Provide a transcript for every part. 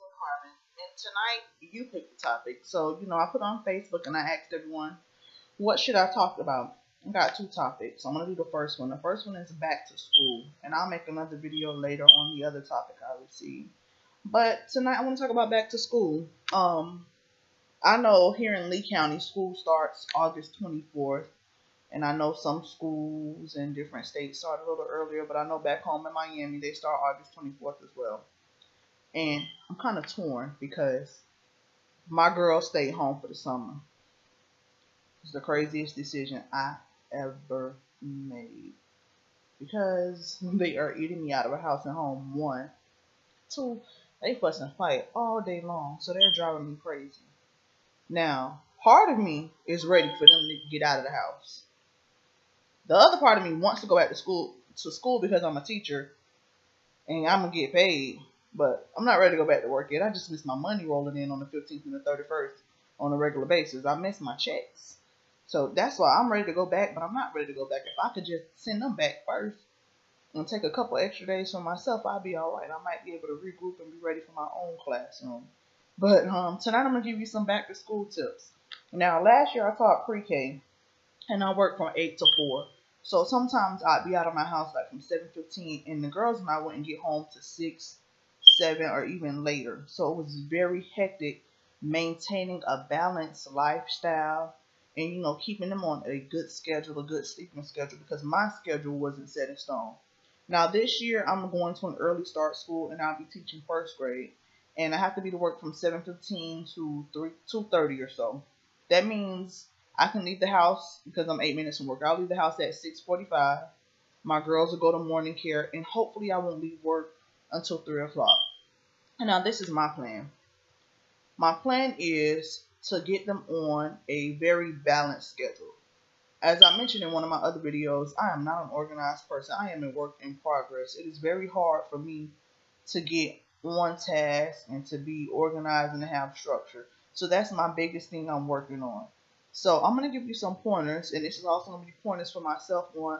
with Carmen. And tonight, you pick the topic. So, I put on Facebook and I asked everyone, what should I talk about? I got two topics. I'm going to do the first one. The first one is back to school. And I'll make another video later on the other topic I received. But tonight, I want to talk about back to school. I know here in Lee County, school starts August 24th. And I know some schools in different states start a little earlier, but I know back home in Miami, they start August 24th as well. And I'm kind of torn because my girl stayed home for the summer. It's the craziest decision I ever made. Because they are eating me out of a house and home, one. Two, they fuss and fight all day long, so they're driving me crazy. Now, part of me is ready for them to get out of the house. The other part of me wants to go back to school because I'm a teacher and I'm going to get paid. But I'm not ready to go back to work yet. I just miss my money rolling in on the 15th and the 31st on a regular basis. I miss my checks. So that's why I'm ready to go back, but I'm not ready to go back. If I could just send them back first and take a couple extra days for myself, I'd be all right. I might be able to regroup and be ready for my own classroom. But tonight I'm going to give you some back to school tips. Now, last year I taught pre-K and I worked from 8 to 4. So sometimes I'd be out of my house like from 7:15 and the girls and I wouldn't get home to 6, 7, or even later. So it was very hectic maintaining a balanced lifestyle and, keeping them on a good schedule, a good sleeping schedule, because my schedule wasn't set in stone. Now this year I'm going to an early start school and I'll be teaching first grade. And I have to be to work from 7:15 to 2:30 or so. That means I can leave the house because I'm 8 minutes from work. I'll leave the house at 6:45. My girls will go to morning care, and hopefully I won't leave work until 3 o'clock. And now this is my plan. My plan is to get them on a very balanced schedule. As I mentioned in one of my other videos, I am not an organized person. I am a work in progress. It is very hard for me to get on task and to be organized and to have structure. So that's my biggest thing I'm working on. So I'm going to give you some pointers, and this is also going to be pointers for myself on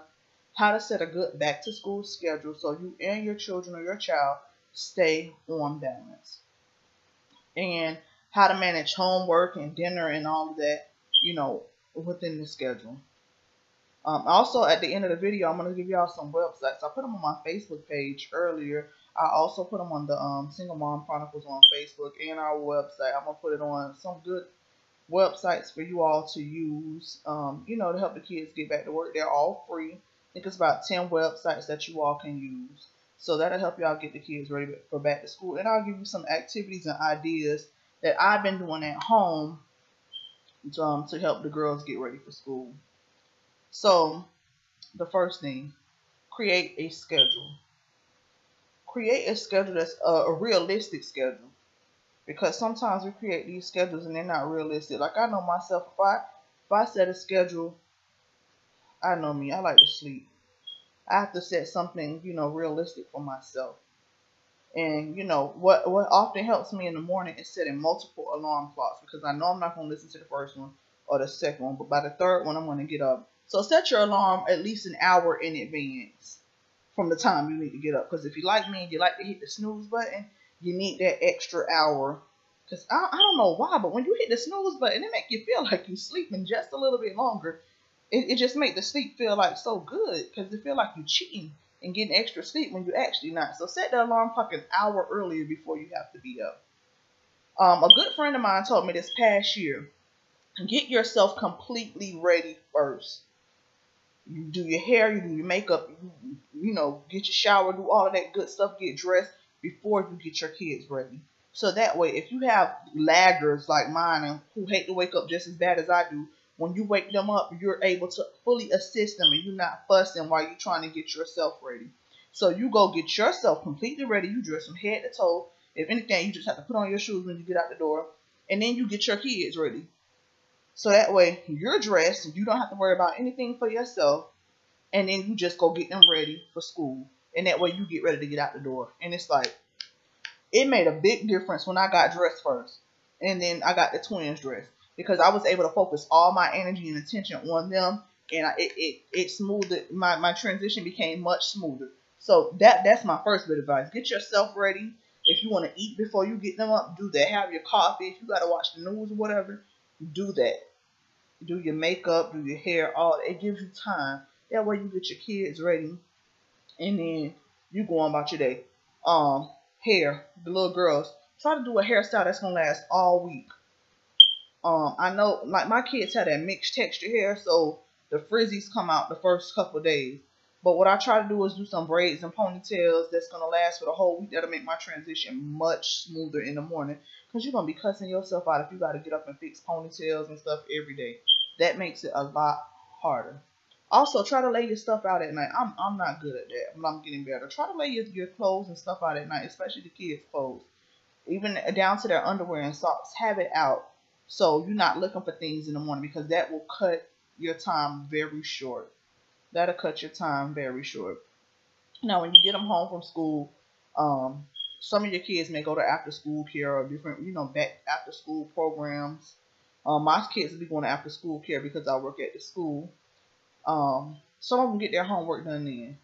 how to set a good back to school schedule so you and your children or your child stay on balance. And how to manage homework and dinner and all of that, within the schedule. Also, at the end of the video, I'm going to give y'all some websites. I put them on my Facebook page earlier. I also put them on the Single Mom Chronicles on Facebook and our website. I'm going to put it on some good websites for you all to use, to help the kids get back to work. They're all free. I think it's about 10 websites that you all can use. So that'll help y'all get the kids ready for back to school. And I'll give you some activities and ideas that I've been doing at home to help the girls get ready for school. So the first thing, create a schedule. Create a schedule that's a realistic schedule. Because sometimes we create these schedules and they're not realistic. Like I know myself, if I set a schedule, I know me, I like to sleep. I have to set something, realistic for myself. And, what often helps me in the morning is setting multiple alarm clocks because I know I'm not going to listen to the first one or the second one, but by the third one, I'm going to get up. So set your alarm at least an hour in advance from the time you need to get up. Because if you like me and you like to hit the snooze button, you need that extra hour. Because I don't know why, but when you hit the snooze button, it makes you feel like you're sleeping just a little bit longer. It just makes the sleep feel like so good because it feel like you're cheating and getting extra sleep when you're actually not. So set the alarm clock an hour earlier before you have to be up. A good friend of mine told me this past year, get yourself completely ready first. You do your hair, you do your makeup, get your shower, do all of that good stuff, get dressed before you get your kids ready. So that way, if you have laggards like mine and who hate to wake up just as bad as I do, when you wake them up, you're able to fully assist them and you're not fussing while you're trying to get yourself ready. So you go get yourself completely ready. You dress from head to toe. If anything, you just have to put on your shoes when you get out the door. And then you get your kids ready. So that way, you're dressed and you don't have to worry about anything for yourself. And then you just go get them ready for school. And that way, you get ready to get out the door. And it's like, it made a big difference when I got dressed first. And then I got the twins dressed. Because I was able to focus all my energy and attention on them. And it smoothed it. My transition became much smoother. So that's my first bit of advice. Get yourself ready. If you want to eat before you get them up, do that. Have your coffee. If you got to watch the news or whatever, do that. Do your makeup, do your hair, all that. It gives you time. That way you get your kids ready, and then you go on about your day. Hair, the little girls, try to do a hairstyle that's gonna last all week. I know, like my kids had that mixed texture hair, so the frizzies come out the first couple of days. But what I try to do is do some braids and ponytails that's gonna last for the whole week. That'll make my transition much smoother in the morning. Cause you're gonna be cussing yourself out if you gotta get up and fix ponytails and stuff every day. That makes it a lot harder. Also, try to lay your stuff out at night. I'm not good at that, but I'm getting better. Try to lay your clothes and stuff out at night, especially the kids' clothes, even down to their underwear and socks. Have it out so you're not looking for things in the morning, because that will cut your time very short. That'll cut your time very short. Now, when you get them home from school, um, some of your kids may go to after school care or different, back after school programs. My kids will be going to after school care because I work at the school. Some of them get their homework done then.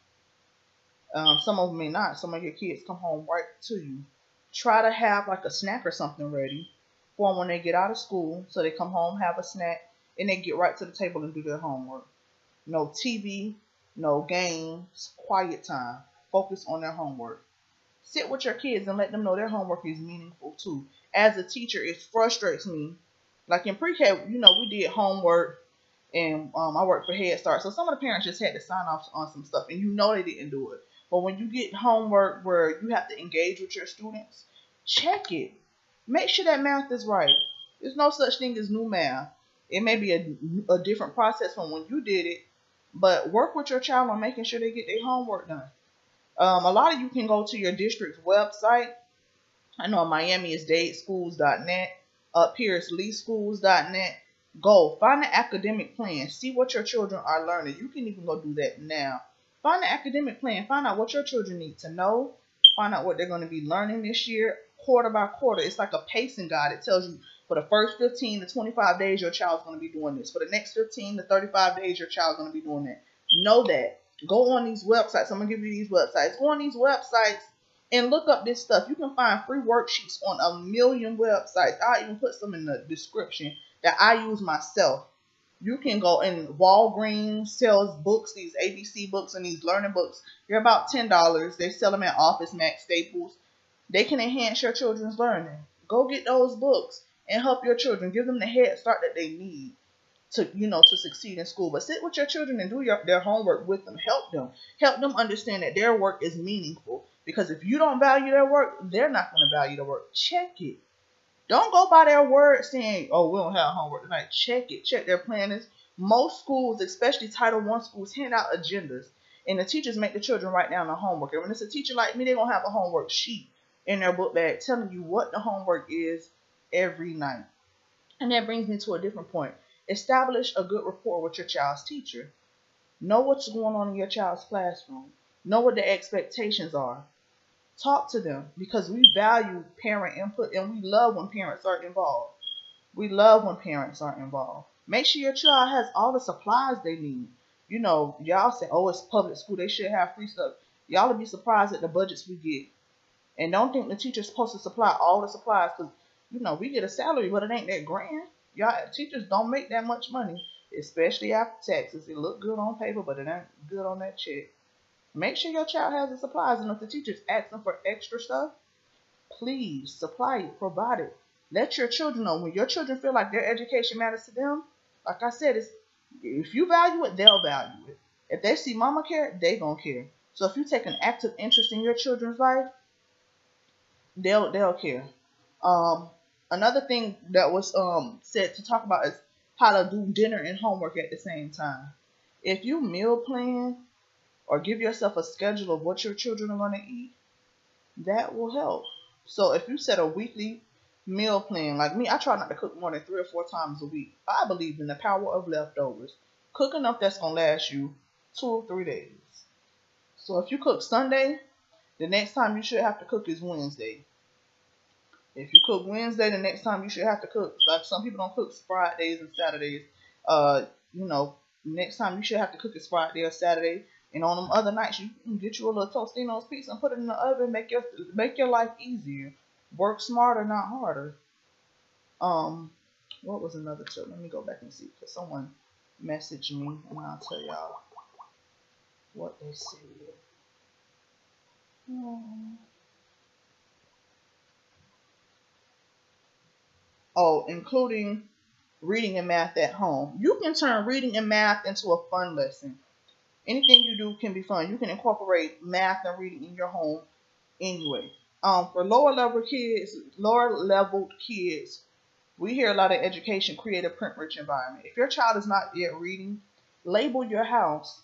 Some of them may not. Some of your kids come home right to you. Try to have like a snack or something ready for them when they get out of school, so they come home, have a snack, and they get right to the table and do their homework. No TV, no games, quiet time. Focus on their homework. Sit with your kids and let them know their homework is meaningful too. As a teacher, it frustrates me. Like in pre-K, we did homework, and I worked for Head Start. So some of the parents just had to sign off on some stuff, and they didn't do it. But when you get homework where you have to engage with your students, check it. Make sure that math is right. There's no such thing as new math. It may be a different process from when you did it, but work with your child on making sure they get their homework done. A lot of you can go to your district's website. I know in Miami it's dadeschools.net. Up here it's leeschools.net. Go find the academic plan. See what your children are learning. You can even go do that now. Find the academic plan. Find out what your children need to know. Find out what they're going to be learning this year, quarter by quarter. It's like a pacing guide. It tells you for the first 15 to 25 days, your child's going to be doing this. For the next 15 to 35 days, your child's going to be doing that. Know that. Go on these websites. I'm going to give you these websites. Go on these websites and look up this stuff. You can find free worksheets on a million websites. I'll even put some in the description that I use myself. You can go in Walgreens sells books, these ABC books and these learning books. They're about $10. They sell them at Office Max, Staples. They can enhance your children's learning. Go get those books and help your children. Give them the head start that they need to succeed in school. But sit with your children and do their homework with them. Help them. Help them understand that their work is meaningful. Because if you don't value their work, they're not going to value their work. Check it. Don't go by their word saying, oh, we don't have homework tonight. Check it. Check their planners. Most schools, especially Title I schools, hand out agendas. And the teachers make the children write down the homework. And when it's a teacher like me, they're going to have a homework sheet in their book bag telling you what the homework is every night. And that brings me to a different point. Establish a good rapport with your child's teacher. Know what's going on in your child's classroom. Know what the expectations are. Talk to them, because we value parent input and we love when parents are involved. We love when parents are involved. Make sure your child has all the supplies they need. Y'all say, oh, it's public school, they should have free stuff. Y'all will be surprised at the budgets we get. And don't think the teacher's supposed to supply all the supplies, because, we get a salary, but it ain't that grand. Y'all teachers don't make that much money, especially after taxes. It look good on paper, but it ain't good on that check. Make sure your child has the supplies, and if the teacher's asking for extra stuff, please supply it, provide it. Let your children know. When your children feel like their education matters to them, like I said, if you value it, they'll value it. If they see mama care, they gonna care. So if you take an active interest in your children's life, they'll care. Another thing that was said to talk about is how to do dinner and homework at the same time. If you meal plan or give yourself a schedule of what your children are going to eat, that will help. So if you set a weekly meal plan, like me, I try not to cook more than 3 or 4 times a week. I believe in the power of leftovers. Cook enough that's going to last you 2 or 3 days. So if you cook Sunday, the next time you should have to cook is Wednesday. If you cook Wednesday, the next time you should have to cook. Like some people don't cook Fridays and Saturdays. Next time you should have to cook is Friday or Saturday. And on them other nights, you can get you a little Tostino's pizza and put it in the oven. Make your life easier. Work smarter, not harder. Um, what was another tip? Let me go back and see because someone messaged me and I'll tell y'all what they said. Hmm. Oh, including reading and math at home. You can turn reading and math into a fun lesson. Anything you do can be fun. You can incorporate math and reading in your home anyway. For lower level kids, we hear a lot of education create a print rich environment. If your child is not yet reading, label your house.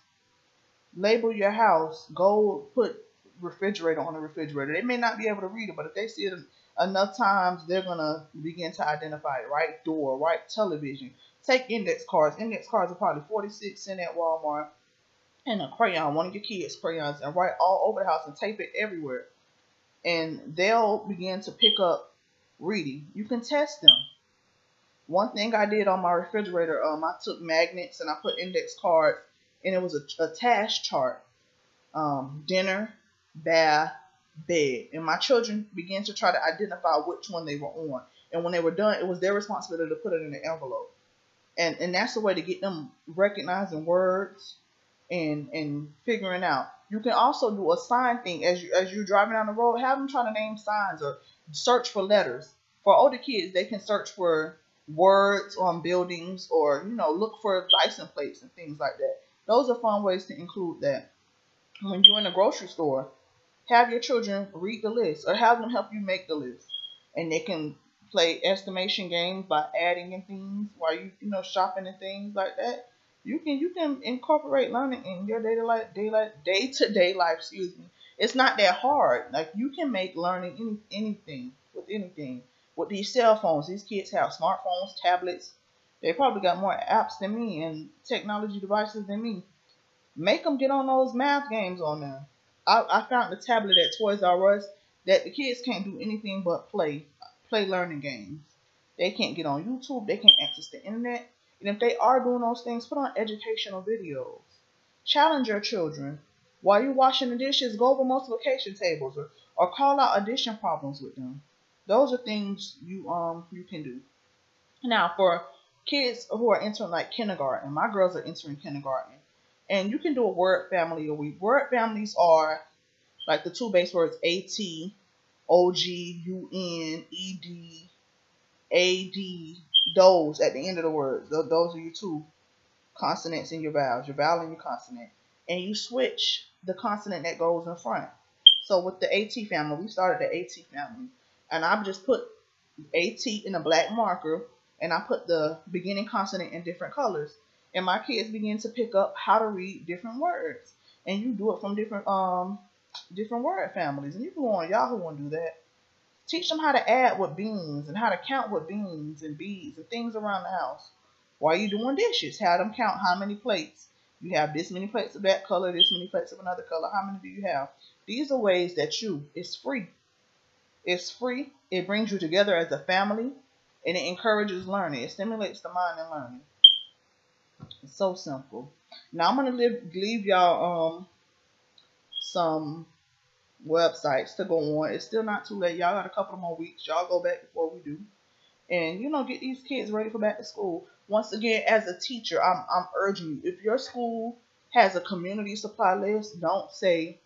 Label your house. Go put refrigerator on the refrigerator. They may not be able to read it, but if they see it enough times, they're gonna begin to identify it. Right door, right television. Take index cards. Index cards are probably 46 cents at Walmart. And a crayon, one of your kids' crayons, and write all over the house and tape it everywhere. And they'll begin to pick up reading. You can test them. One thing I did on my refrigerator, I took magnets and I put index cards, and it was a task chart. Dinner, bath, bed. And my children began to try to identify which one they were on. And when they were done, it was their responsibility to put it in the envelope. And that's the way to get them recognizing words and figuring out. You can also do a sign thing as you're driving down the road. Have them try to name signs or search for letters. For older kids, they can search for words on buildings or look for license plates and things like that. Those are fun ways to include that. When you're in the grocery store, have your children read the list or have them help you make the list, and they can play estimation games by adding in things while shopping and things like that. You can incorporate learning in your day to day life. Excuse me. It's not that hard. Like you can make learning anything with these cell phones. These kids have smartphones, tablets. They probably got more apps than me and technology devices than me. Make them get on those math games on there. I found the tablet at Toys R Us that the kids can't do anything but play learning games. They can't get on YouTube. They can't access the internet. And if they are doing those things, put on educational videos. Challenge your children. While you're washing the dishes, go over multiplication tables or call out addition problems with them. Those are things you can do. Now, for kids who are entering like kindergarten, my girls are entering kindergarten, and you can do a word family a week. Word families are like the two base words AT, OG, UN, ED, AD, those at the end of the word. Those are your two consonants in your vowel and your consonant. And you switch the consonant that goes in front. So with the AT family, we started the AT family. And I've just put AT in a black marker and I put the beginning consonant in different colors. And my kids begin to pick up how to read different words. And you do it from different word families. And you can go on Yahoo and do that. Teach them how to add with beans and how to count with beans and beads and things around the house. While you're doing dishes, have them count how many plates. You have this many plates of that color, this many plates of another color. How many do you have? These are ways that it's free. It's free. It brings you together as a family and it encourages learning. It stimulates the mind and learning. It's so simple. Now I'm gonna leave y'all some websites to go on. It's still not too late. Y'all got a couple more weeks. Y'all go back before we do. And get these kids ready for back to school. Once again, as a teacher, I'm urging you, if your school has a community supply list, don't say,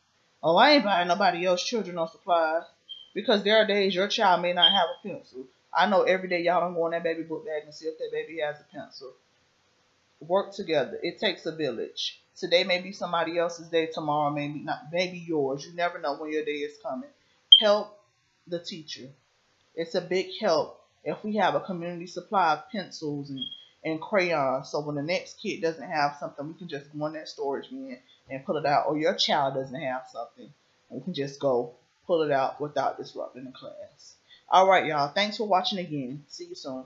"Oh, I ain't buying nobody else's children no supplies," because there are days your child may not have a pencil. I know every day y'all don't go in that baby book bag and see if that baby has a pencil. Work together. It takes a village. Today may be somebody else's day. Tomorrow maybe not. Maybe yours. You never know when your day is coming. Help the teacher. It's a big help if we have a community supply of pencils and crayons. So when the next kid doesn't have something, we can just go in that storage bin and pull it out. Or your child doesn't have something, and we can just go pull it out without disrupting the class. All right, y'all. Thanks for watching again. See you soon.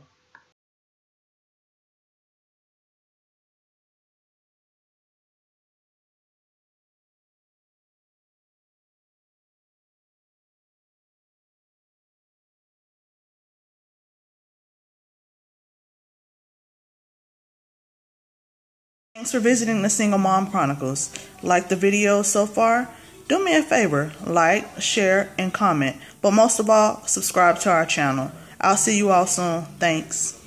Thanks for visiting the Single Mom Chronicles. Like the video so far? Do me a favor, like, share, and comment. But most of all, subscribe to our channel. I'll see you all soon. Thanks.